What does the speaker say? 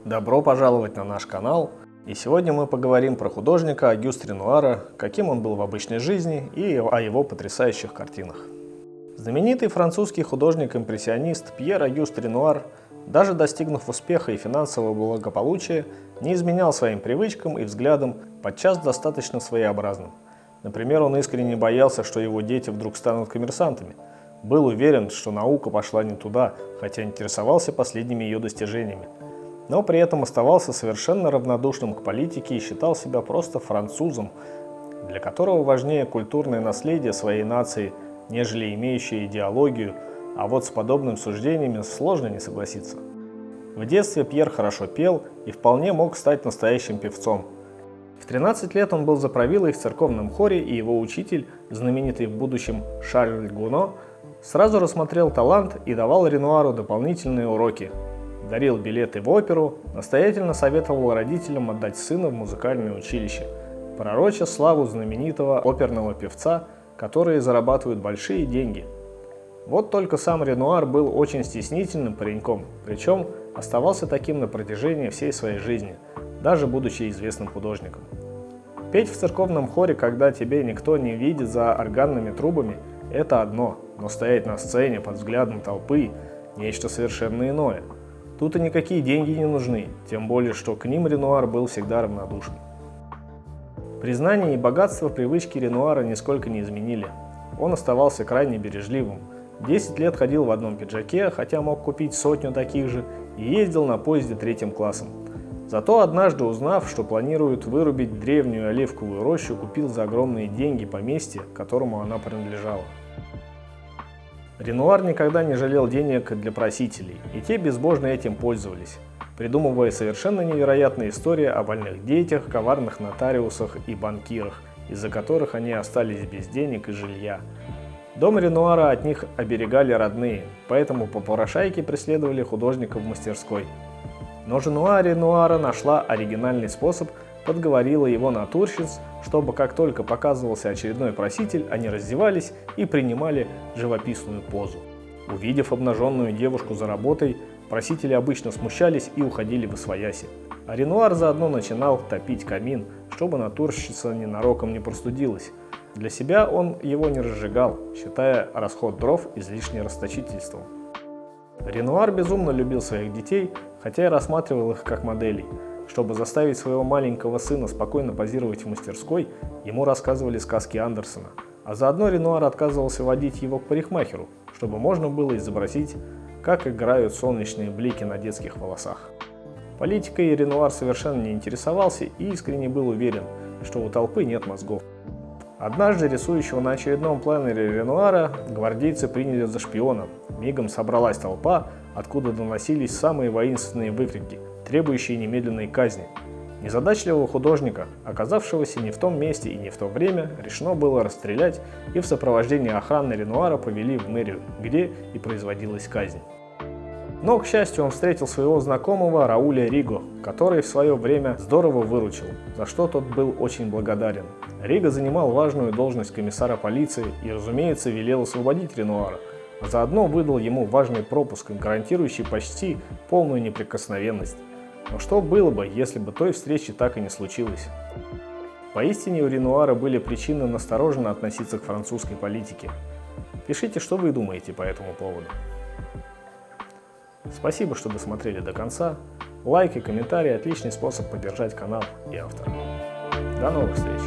Добро пожаловать на наш канал, и сегодня мы поговорим про художника Агюст Ренуара, каким он был в обычной жизни и о его потрясающих картинах. Знаменитый французский художник-импрессионист Пьер Агюст Ренуар, даже достигнув успеха и финансового благополучия, не изменял своим привычкам и взглядам, подчас достаточно своеобразным. Например, он искренне боялся, что его дети вдруг станут коммерсантами. Был уверен, что наука пошла не туда, хотя интересовался последними ее достижениями. Но при этом оставался совершенно равнодушным к политике и считал себя просто французом, для которого важнее культурное наследие своей нации, нежели имеющее идеологию, а вот с подобными суждениями сложно не согласиться. В детстве Пьер хорошо пел и вполне мог стать настоящим певцом. В 13 лет он был заправилой в церковном хоре, и его учитель, знаменитый в будущем Шарль Гуно, сразу рассмотрел талант и давал Ренуару дополнительные уроки. Дарил билеты в оперу, настоятельно советовал родителям отдать сына в музыкальное училище, пророча славу знаменитого оперного певца, которые зарабатывают большие деньги. Вот только сам Ренуар был очень стеснительным пареньком, причем оставался таким на протяжении всей своей жизни, даже будучи известным художником. Петь в церковном хоре, когда тебе никто не видит за органными трубами, это одно, но стоять на сцене под взглядом толпы – нечто совершенно иное. Тут и никакие деньги не нужны, тем более, что к ним Ренуар был всегда равнодушен. Признание и богатство привычки Ренуара нисколько не изменили. Он оставался крайне бережливым. 10 лет ходил в одном пиджаке, хотя мог купить сотню таких же, и ездил на поезде 3-м классом. Зато однажды, узнав, что планируют вырубить древнюю оливковую рощу, купил за огромные деньги поместье, которому она принадлежала. Ренуар никогда не жалел денег для просителей, и те безбожно этим пользовались, придумывая совершенно невероятные истории о больных детях, коварных нотариусах и банкирах, из-за которых они остались без денег и жилья. Дом Ренуара от них оберегали родные, поэтому попрошайки преследовали художника в мастерской. Но жена Ренуара нашла оригинальный способ, подговорила его натурщиц, чтобы как только показывался очередной проситель, они раздевались и принимали живописную позу. Увидев обнаженную девушку за работой, просители обычно смущались и уходили восвояси. А Ренуар заодно начинал топить камин, чтобы натурщица ненароком не простудилась. Для себя он его не разжигал, считая расход дров излишним расточительством. Ренуар безумно любил своих детей, хотя и рассматривал их как моделей. Чтобы заставить своего маленького сына спокойно позировать в мастерской, ему рассказывали сказки Андерсена, а заодно Ренуар отказывался водить его к парикмахеру, чтобы можно было изобразить, как играют солнечные блики на детских волосах. Политикой Ренуар совершенно не интересовался и искренне был уверен, что у толпы нет мозгов. Однажды рисующего на очередном планере Ренуара гвардейцы приняли за шпиона. Мигом собралась толпа, откуда доносились самые воинственные выкрики, требующие немедленной казни. Незадачливого художника, оказавшегося не в том месте и не в то время, решено было расстрелять, и в сопровождении охраны Ренуара повели в мэрию, где и производилась казнь. Но, к счастью, он встретил своего знакомого Рауля Риго, который в свое время здорово выручил, за что тот был очень благодарен. Риго занимал важную должность комиссара полиции и, разумеется, велел освободить Ренуара, а заодно выдал ему важный пропуск, гарантирующий почти полную неприкосновенность. Но что было бы, если бы той встречи так и не случилось? Поистине у Ренуара были причины настороженно относиться к французской политике. Пишите, что вы думаете по этому поводу. Спасибо, что досмотрели до конца. Лайк и комментарий – отличный способ поддержать канал и автора. До новых встреч!